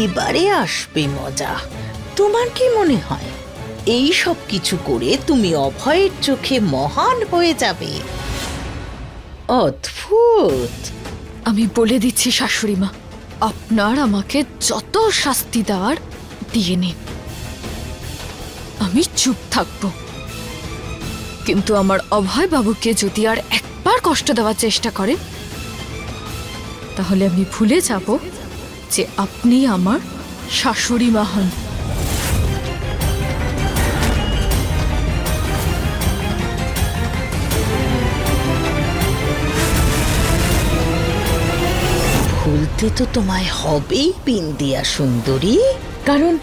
এবারে আসবে মজা। তোমার কি মনে হয় এই সব কিছু করে তুমি অভয়ের চোখে মহান হয়ে যাবে? অদ্ভুত। আমি বলে দিচ্ছি শাশুড়ি মা, আপনার আমাকে যত শাস্তি দেওয়ার দিয়ে নিন, আমি চুপ থাকবো। কিন্তু আমার অভয় বাবুকে যদি আর একবার কষ্ট দেওয়ার চেষ্টা করে, তাহলে আমি ভুলে যাব যে আপনি আমার শাশুড়ি মা হন। ভুলতে তো তোমায় হবেই বিন্দিয়া সুন্দরী, কারণ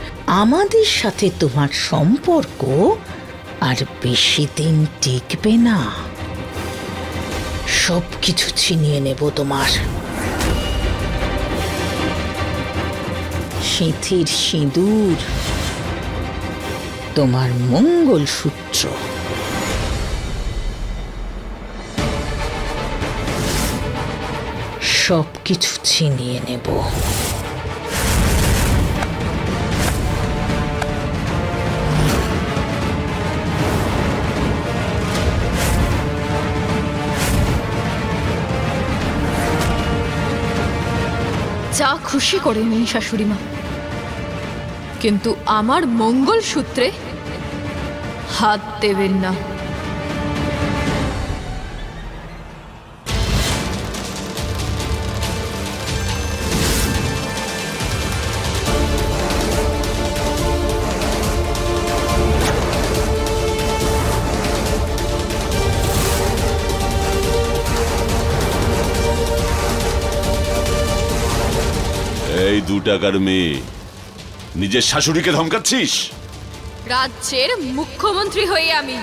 আমাদের সাথে তোমার সম্পর্ক আর বেশি দিন টিকবে না। সবকিছু ছিনিয়ে নেব তোমার। সিঁথির সিঁদুর, তোমার মঙ্গলসূত্র, সবকিছু ছিনিয়ে নেব। যা খুশি করে নিন শাশুড়ি মা, কিন্তু আমার মঙ্গলসূত্রে হাত দেবেন না। এই 2 টাকার মেয়ে, নিজের শাশুড়িকে ধমকাচ্ছিস? রাজ্যের মুখ্যমন্ত্রী হয়ে আমি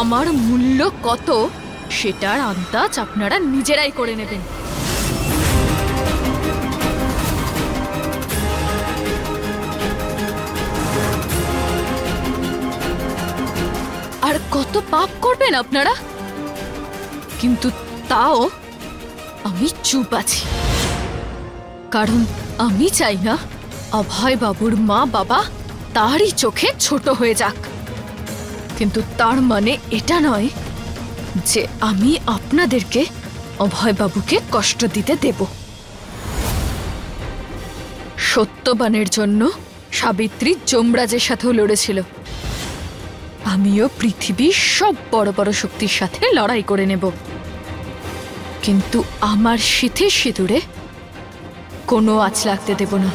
আমার মূল্য কত সেটার আন্দাজ আপনারা নিজেরাই করে নেবেন। আর কত পাপ করবেন আপনারা, কিন্তু তাও আমি চুপ আছি, কারণ আমি চাই না অভয় বাবুর মা বাবা তারই চোখে ছোট হয়ে যাক। কিন্তু তার মানে এটা নয় যে আমি আপনাদেরকে অভয় বাবুকে কষ্ট দিতে দেব। সত্যবানের জন্য সাবিত্রী যমরাজের সাথেও লড়েছিল, আমিও পৃথিবীর সব বড় বড় শক্তির সাথে লড়াই করে নেব, কিন্তু আমার সিঁথির সিঁদুরে কোনো আঁচ লাগতে দেব না।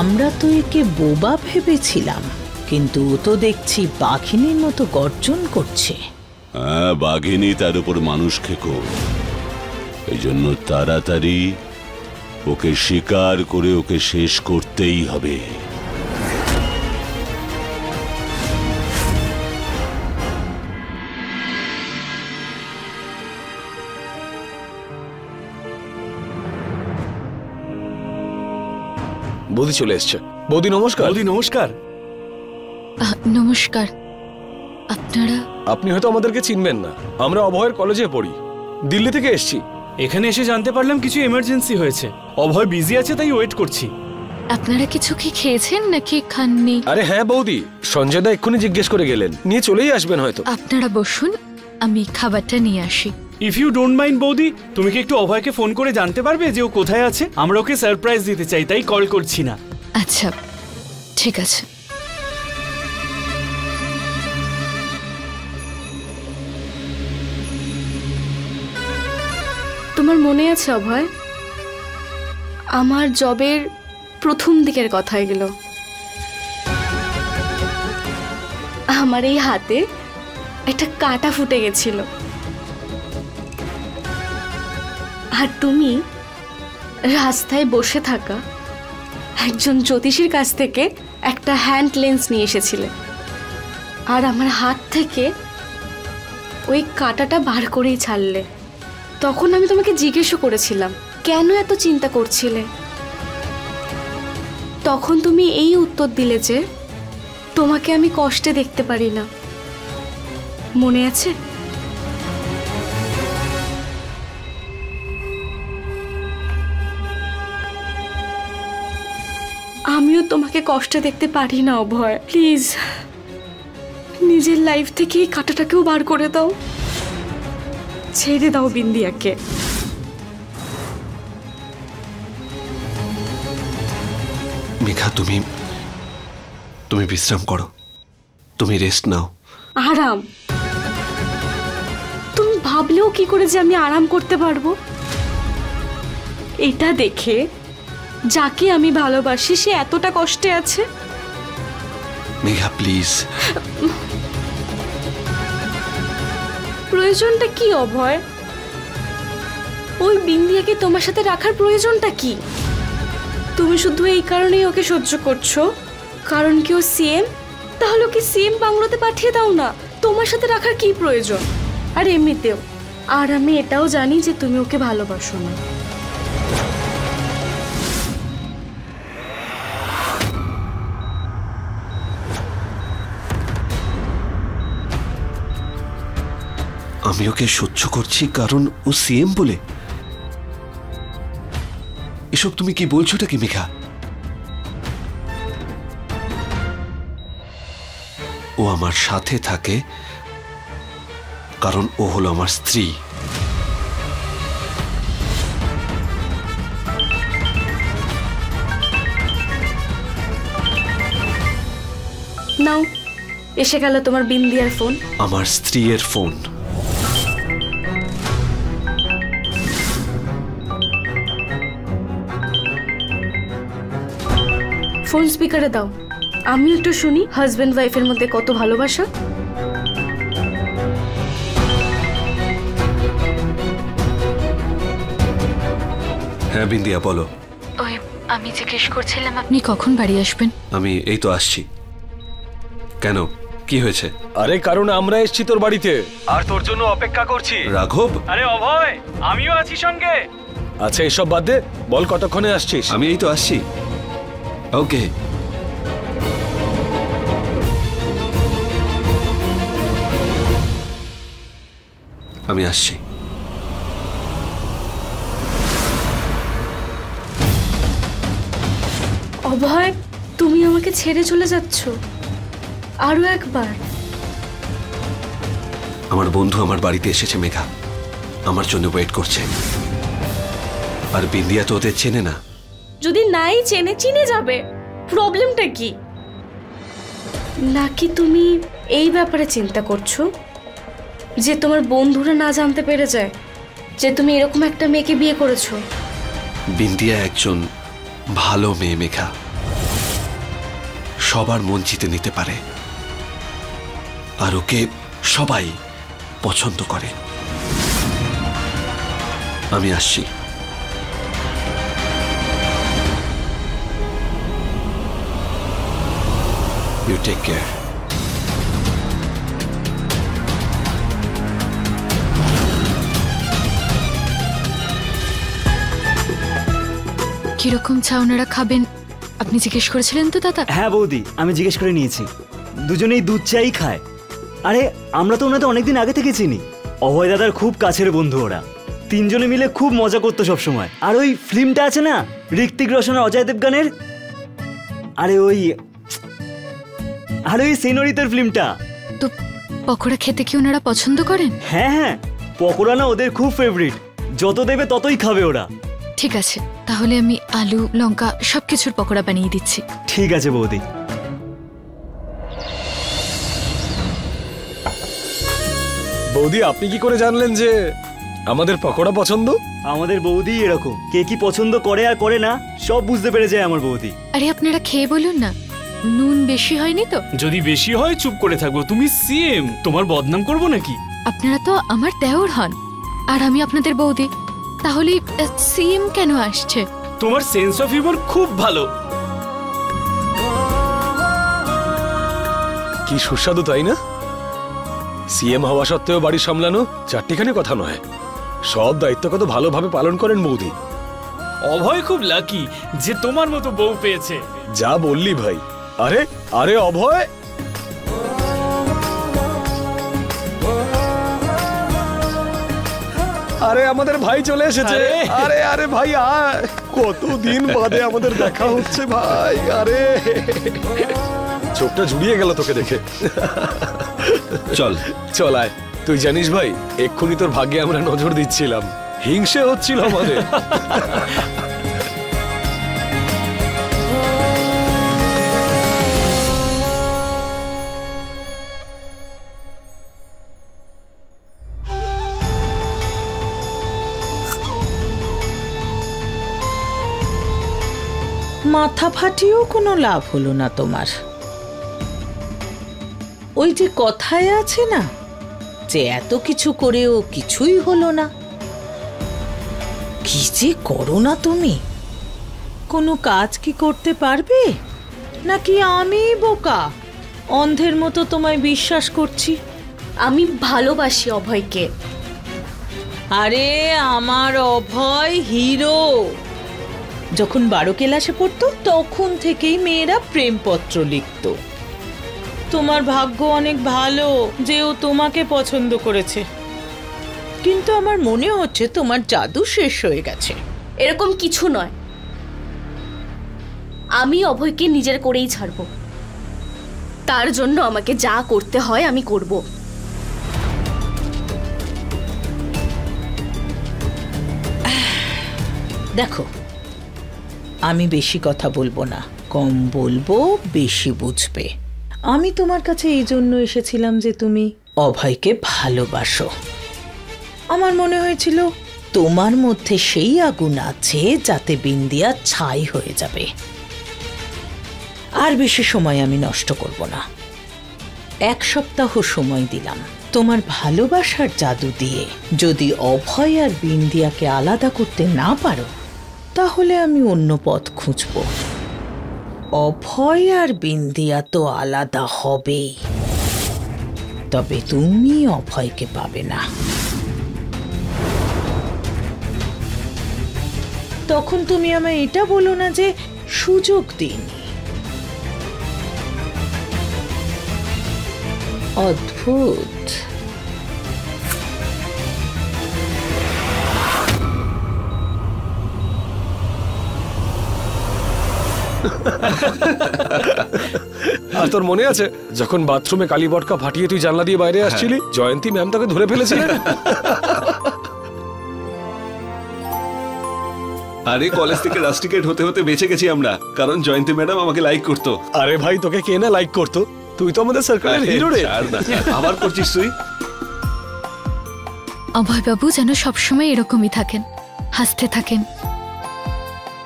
আমরা তো একে বোবা ভেবেছিলাম, কিন্তু ও তো দেখছি বাঘিনীর মতো গর্জন করছে। হ্যাঁ, বাঘিনী, তার উপর মানুষ খেকো। এই জন্য তাড়াতাড়ি ওকে শিকার করে ওকে শেষ করতেই হবে। বৌদি চলে এসছে। বৌদি নমস্কার। বৌদি নমস্কার। নমস্কার। আপনারা? আপনি হয়তো আমাদেরকে চিনবেন না, আমরা অভয়ের কলেজে পড়ি, দিল্লি থেকে এসেছি। এখানে এসে জানতে পারলাম কিছু এমার্জেন্সি হয়েছে, অভয় বিজি আছে, তাই ওয়েট করছি। আপনারা কিছু কি খেয়েছেন নাকি খাননি? আরে হ্যাঁ বৌদি, সঞ্জয় দা এক্ষুনি জিজ্ঞেস করে গেলেন, নিয়ে চলেই আসবেন হয়তো। আপনারা বসুন, আমি খাবারটা নিয়ে আসি। ইফ ইউ ডোন্ট মাইন্ড বৌদি, তুমি কি একটু অভয়কে ফোন করে জানতে পারবে যে ও কোথায় আছে? আমরা ওকে সারপ্রাইজ দিতে চাই, তাই কল করছি না। আচ্ছা ঠিক আছে। তোমার মনে আছে অভয়, আমার জবের প্রথম দিকের কথা এগুলো। আমার এই হাতে একটা কাঁটা ফুটে গেছিল, আর তুমি রাস্তায় বসে থাকা একজন জ্যোতিষীর কাছ থেকে একটা হ্যান্ড লেন্স নিয়ে এসেছিলে, আর আমার হাত থেকে ওই কাঁটাটা বার করেই ছাড়লে। তখন আমি তোমাকে জিজ্ঞেসও করেছিলাম কেন এত চিন্তা করছিলে। তখন তুমি এই উত্তর দিলে যে তোমাকে আমি কষ্টে দেখতে পারি না। মনে আছে? আমিও তোমাকে কষ্টে দেখতে পারি না অভয়। প্লিজ নিজের লাইফ থেকে এই কাঁটাটাকেও বার করে দাও, ছেড়ে দাও বিন্দিয়াকে। মেঘা, তুমি বিশ্রাম করো, তুমি রেস্ট নাও। আরাম? তুমি ভাবলেও কি করে যে আমি আরাম করতে পারবো? এটা দেখে যাকে আমি ভালোবাসি সে এতটা কষ্টে আছে। মেঘা প্লিজ। প্রয়োজনটা কি অভয়? ওই বিন্দিয়াকে তোমার সাথে রাখার প্রয়োজনটা কি? তুমি শুধু এই কারণেই ওকে সহ্য করছো কারণ কি ও সিএম? তাহলে ওকে সিএম বাংলোতে পাঠিয়ে দাও না, তোমার সাথে রাখার কি প্রয়োজন? আর এমনিতেও আর আমি এটাও জানি যে তুমি ওকে ভালোবাসো না। আমি ওকে সহ্য করছি কারণ ও সিএম বলে? এসব তুমি কি বলছোটা কি মেঘা? ও আমার সাথে থাকে কারণ ও হলো আমার স্ত্রী। নাও, এসে গেল তোমার বিন্দিয়ার ফোন। আমার স্ত্রীর ফোন। ফোন স্পিকারে দাও, আমি একটু শুনি হাজবেন্ড ওয়াইফের মধ্যে কত ভালোবাসা। হ্যাঁ বিন্দিয়া বলো। ওই আমি জিজ্ঞেস করছিলাম আপনি কখন বাড়ি আসবেন? আমি এই তো আসছি। কেন, কি হয়েছে? আরে কারণ আমরা এসেছি তোর বাড়িতে আর তোর জন্য অপেক্ষা করছি। রাঘব? আরে অভয়, আমিও আছি সঙ্গে। আচ্ছা এসব বাদ দে, বল কতক্ষণে আসছিস? আমি এই তো আসছি। ওকে। আমি আসছি। অভয়, তুমি আমাকে ছেড়ে চলে যাচ্ছ? আরো একবার? আমার বন্ধু আমার বাড়িতে এসেছে মেঘা, আমার জন্য ওয়েট করছে। আর বিন্দিয়া তো ওদের চেনে না। যদি নাই চেনে, চিনে যাবে, প্রবলেমটা কি? নাকি তুমি এই ব্যাপারে চিন্তা করছো যে তোমার বন্ধুরা না জানতে পেরে যায় যে তুমি এরকম একটা মেয়েকে বিয়ে করেছো? বিন্দিয়া একজন ভালো মেয়ে মেঘা, সবার মন জিতে নিতে পারে, আর ওকে সবাই পছন্দ করে। আমি আসছি। You take care. কিরকম চা ওনারা খাবেন আপনি জিজ্ঞেস করেছিলেন তো দাদা? হ্যাঁ বৌদি, আমি জিজ্ঞেস করে নিয়েছি। দুজনেই দুধ চাই খায়। আরে আমরা তো ওনাদের অনেকদিন আগে থেকে চিনি। অভয় দাদার খুব কাছের বন্ধু ওরা। তিনজনে মিলে খুব মজা করতো সবসময়। আর ওই ফিল্মটা আছে না ঋত্বিক রোশন আর অজয় দেবগানের, আরে ওই সিনোরিতার ফিল্মটা। তো পকোড়া খেতে কি ওনারা পছন্দ করেন? হ্যাঁ হ্যাঁ, পকোড়া না ওদের খুব ফেভারিট, যত দেবে ততই খাবে ওরা। ঠিক আছে, তাহলে আমি আলু লঙ্কা সবকিছুর পকোড়া বানিয়ে দিচ্ছি। ঠিক আছে বৌদি। বৌদি আপনি কি করে জানলেন যে আমাদের পকোড়া পছন্দ। আমাদের বৌদি এরকম, কে কি পছন্দ করে আর করে না সব বুঝতে পেরে যায় আমার বৌদি। আরে আপনারা খেয়ে বলুন না, নুন বেশি হয়নি তো? যদি বেশি হয় চুপ করে থাকবো, তুমি সিএম, তোমার বদনাম করবো নাকি? আপনারা তো আমার দেওর হন আর আমি আপনাদের বৌদি, তাহলে সিএম কেন আসছে? তোমার সেন্স অফ হিউমার খুব ভালো। কি সুস্বাদু তাই না? সিএম হওয়া সত্ত্বেও বাড়ি সামলানো চারটিখানি কথা নয়, সব দায়িত্ব কত ভালোভাবে পালন করেন বৌদি। অভয় খুব লাকি যে তোমার মতো বউ পেয়েছে। যা বললি ভাই। আরে আরে অভয়, আরে আমাদের ভাই চলে এসেছে। আরে আরে ভাই আয়, কতদিন বাদে আমাদের দেখা হচ্ছে ভাই। আরে চোখটা জুড়িয়ে গেল তোকে দেখে। চল চল আয়। তুই জানিস ভাই, এক্ষুনি তোর ভাগ্যে আমরা নজর দিচ্ছিলাম, হিংসে হচ্ছিল আমাদের। মাথা ফাটিয়েও কোনো লাভ হলো না তোমার। ওই যে কথায় আছে না, যে এত কিছু করেও কিছুই হলো না। কি যে করো না তুমি, কোনো কাজ কি করতে পারবে নাকি আমি বোকা অন্ধের মতো তোমায় বিশ্বাস করছি? আমি ভালোবাসি অভয়কে। আরে আমার অভয় হিরো। যখন 12 ক্লাসে পড়তো তখন থেকেই মেয়েরা প্রেমপত্র লিখত। তোমার ভাগ্য অনেক ভালো যে ও তোমাকে পছন্দ করেছে, কিন্তু আমার মনে হচ্ছে তোমার জাদু শেষ হয়ে গেছে। এরকম কিছু নয়, আমি অভয়কে নিজের করেই ছাড়বো। তার জন্য আমাকে যা করতে হয় আমি করব। দেখো, আমি বেশি কথা বলবো না, কম বলবো, বেশি বুঝবে। আমি তোমার কাছে এই জন্য এসেছিলাম যে তুমি অভয়কে ভালোবাসো। আমার মনে হয়েছিল তোমার মধ্যে সেই আগুন আছে যাতে বিন্দিয়া ছাই হয়ে যাবে। আর বেশি সময় আমি নষ্ট করব না। 1 সপ্তাহ সময় দিলাম। তোমার ভালোবাসার জাদু দিয়ে যদি অভয় আর বিন্দিয়াকে আলাদা করতে না পারো, তাহলে আমি অন্য পথ খুঁজব। অভয় আর বিন্দিয়া তো আলাদা হবেই, তবে তুমি অভয়কে পাবে না। তখন তুমি আমায় এটা বলো না যে সুযোগ দিইনি। অদ্ভুত। আর তোর মনে আছে যখন বাথরুমে কালী বটকা ফাটিয়ে তুই জানলা দিয়ে বাইরে আসছিলি, জয়ন্তী ম্যাম তোকে ধরে ফেলেছিলেন? আরে কলেজ থেকে রাস্টিকেট হতে হতে বেঁচে গেছি আমরা, কারণ জয়ন্তী ম্যাডাম আমাকে লাইক করতো। আরে ভাই, তোকে কে না লাইক করতো? তুই তো আমাদের সার্কেলের হিরো রে। আবার করছিস তুই? অভয় বাবু যেন সবসময় এরকমই থাকেন, হাসতে থাকেন,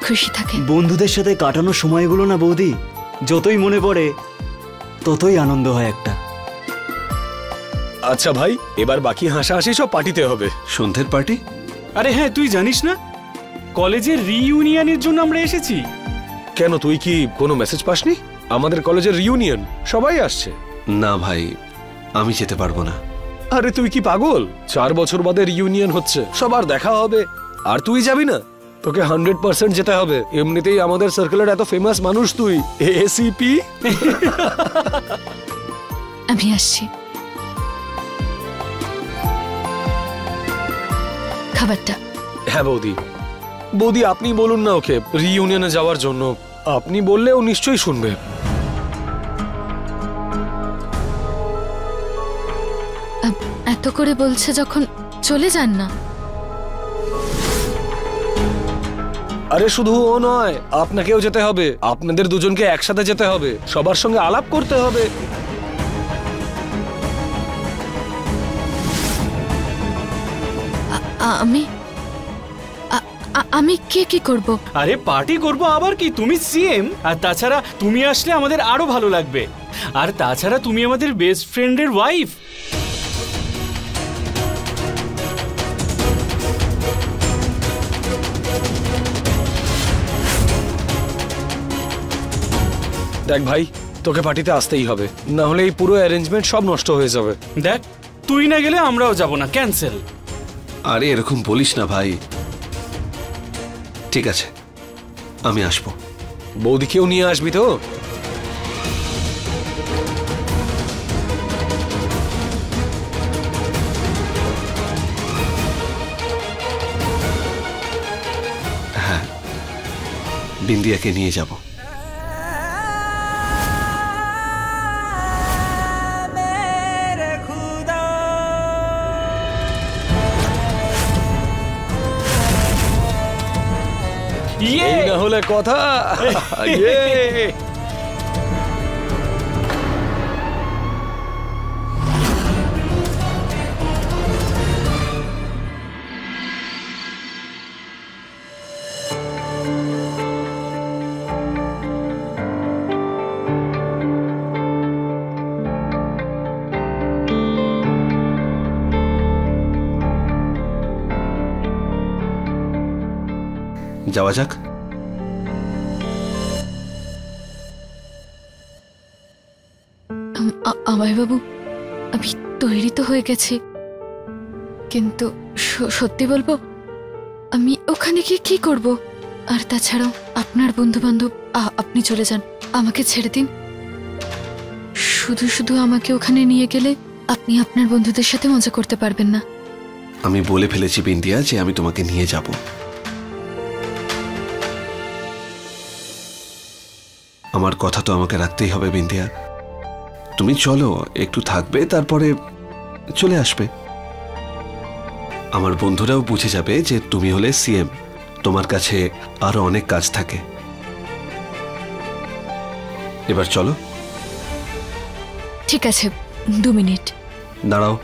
খুশি থাকেন। বন্ধুদের সাথে কাটানো সময়গুলো না বৌদি, যতই মনে পড়ে ততই আনন্দ হয় একটা। আচ্ছা ভাই, এবার বাকি হাসাহাসি সব পার্টিতে হবে। সন্ধ্যের পার্টি? আরে হ্যাঁ, তুই জানিস না কলেজের রিইউনিয়নের জন্য আমরা এসেছি। কেন, তুই কি কোনো মেসেজ পাসনি? আমাদের কলেজের রিইউনিয়ন, সবাই আসছে। না ভাই, আমি যেতে পারবো না। আরে তুই কি পাগল? 4 বছর বাদে রিইউনিয়ন হচ্ছে, সবার দেখা হবে, আর তুই যাবি না? তোকে 100% যেতে হবে। এমনিতেই আমাদের সার্কেলের এত ফেমাস মানুষ তুই, এসিপি। আমি আসছি। খাবারটা। হ্যাঁ বৌদি, বৌদি আপনি বলুন না ওকে রিইউনিয়নে যাওয়ার জন্য। আপনি বললে ও নিশ্চয়ই শুনবে। এত করে বলছে যখন, চলে যান না। আরে শুধু ও নয়, আপনাকেও যেতে হবে। আপনাদের দুজনকে একসাথে যেতে হবে, সবার সঙ্গে আলাপ করতে হবে। আমি আমি কি করব? আরে পার্টি করব আবার কি, তুমি সিএম, আর তাছাড়া তুমি আসলে আমাদের আরো ভালো লাগবে। আর তাছাড়া তুমি আমাদের বেস্ট ফ্রেন্ডের ওয়াইফ। দেখ ভাই, তোকে পার্টিতে আসতেই হবে, না হলে এই পুরো অ্যারেঞ্জমেন্ট সব নষ্ট হয়ে যাবে। দেখ, তুই না গেলে আমরাও যাব না, ক্যান্সেল। আরে এরকম বলিস না ভাই। ঠিক আছে, আমি আসবো। বৌদিকেও নিয়ে আসবি তো? হ্যাঁ, বিন্দিয়াকে নিয়ে যাব। এই না হলে কথা। যাওয়া যাক। আমায় বাবু, আমি তৈরি তো হয়ে গেছি, কিন্তু সত্যি বলবো, আমি ওখানে গিয়ে কি করব? আর তাছাড়াও আপনার বন্ধু বান্ধব, আপনি চলে যান, আমাকে ছেড়ে দিন। শুধু শুধু আমাকে ওখানে নিয়ে গেলে আপনি আপনার বন্ধুদের সাথে মজা করতে পারবেন না। আমি বলে ফেলেছি বিন্দিয়া যে আমি তোমাকে নিয়ে যাব। আমার কথা তো আমাকে রাখতেই হবে বিন্দিয়া। তুমি চলো, একটু থাকবে, তারপরে চলে আসবে। আমার বন্ধুরাও বুঝে যাবে যে তুমি হলে সিএম, তোমার কাছে আরো অনেক কাজ থাকে। এবার চলো। ঠিক আছে, 2 মিনিট দাঁড়াও।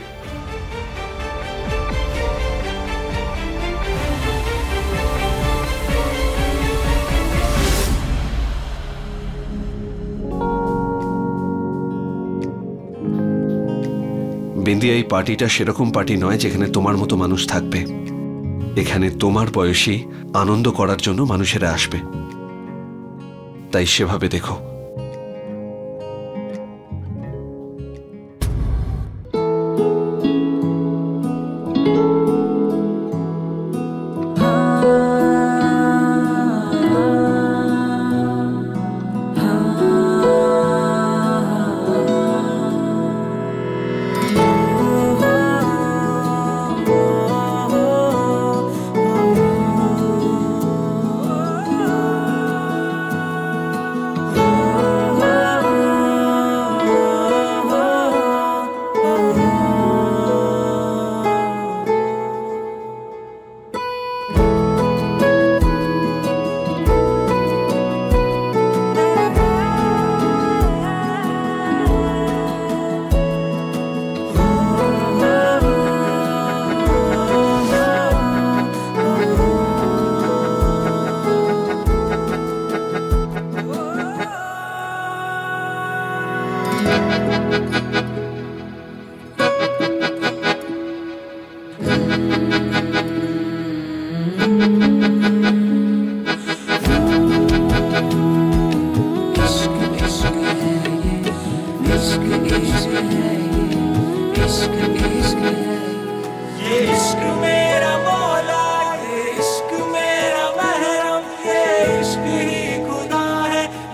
বিন্দিয়া, এই পার্টিটা সেরকম পার্টি নয় যেখানে তোমার মতো মানুষ থাকবে। এখানে তোমার বয়সী আনন্দ করার জন্য মানুষেরা আসবে, তাই সেভাবে দেখো।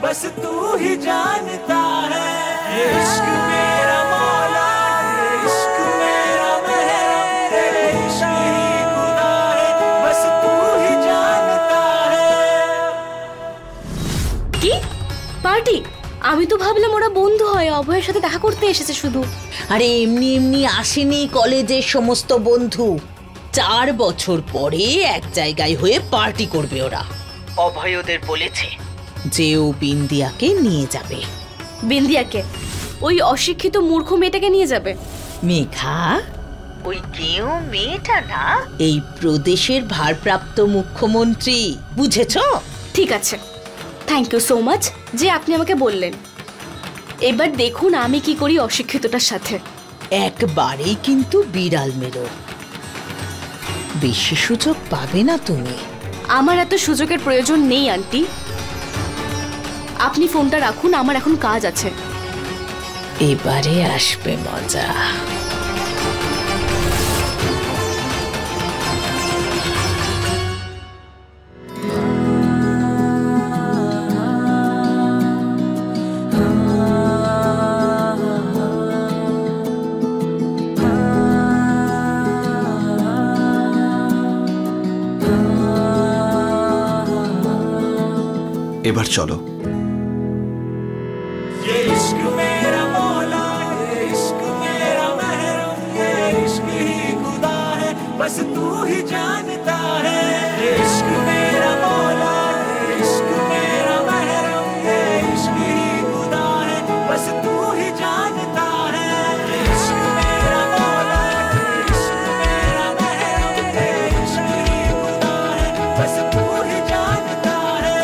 बस तू ही जानता है ये इश्क मेरा मौला, ये इश्क मेरा महरम, ये इश्क ही खुदा है, बस तू ही जानता है। কি পার্টি? আমি তো ভাবলাম ওরা বন্ধু হয়, অভয়ের সাথে দেখা করতে এসেছে শুধু। আরে এমনি এমনি আসেনি কলেজের সমস্ত বন্ধু, 4 বছর পরে এক জায়গায় হয়ে পার্টি করবে ওরা। অভয় ওদের বলেছে যে ও বিন্দিয়াকে নিয়ে যাবে। বিন্দিয়াকে? ওই অশিক্ষিত মূর্খ মেয়েটাকে নিয়ে যাবে? মেঘা, ওই কেউ মেয়েটা না এই প্রদেশের ভারপ্রাপ্ত মুখ্যমন্ত্রী, বুঝেছো? ঠিক আছে, থ্যাংক ইউ সো মাচ যে আপনি আমাকে বললেন। এবার দেখুন আমি কি করি অশিক্ষিতটার সাথে। একবারেই কিন্তু বিড়াল মেরো, বেশি সুযোগ পাবে না তুমি। আমার এত সুযোগের প্রয়োজন নেই আন্টি, আপনি ফোনটা রাখুন, আমার এখন কাজ আছে। এবারে আসবে মজা। এবার চলো। ये इश्क मेरा मौला, ये इश्क मेरा महरम, ये इश्क ही खुदा है, बस तू ही जानता है। ये इश्क मेरा मौला, ये इश्क मेरा महरम, ये इश्क ही खुदा है, बस तू ही जानता है। ये इश्क मेरा मौला, ये इश्क मेरा महरम, ये इश्क ही खुदा है, बस तू ही जानता है।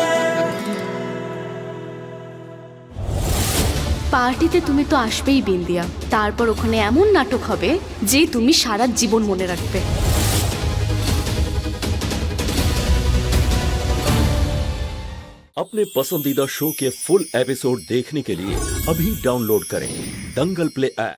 পার্টিতে তুমি তো আসবেই বিন্দিয়া, তারপর ওখানে এমন নাটক হবে যে তুমি সারা জীবন মনে রাখবে। अपने पसंदीदा शो के फुल एपिसोड देखने के लिए अभी डाउनलोड करें दंगल प्ले ऐप।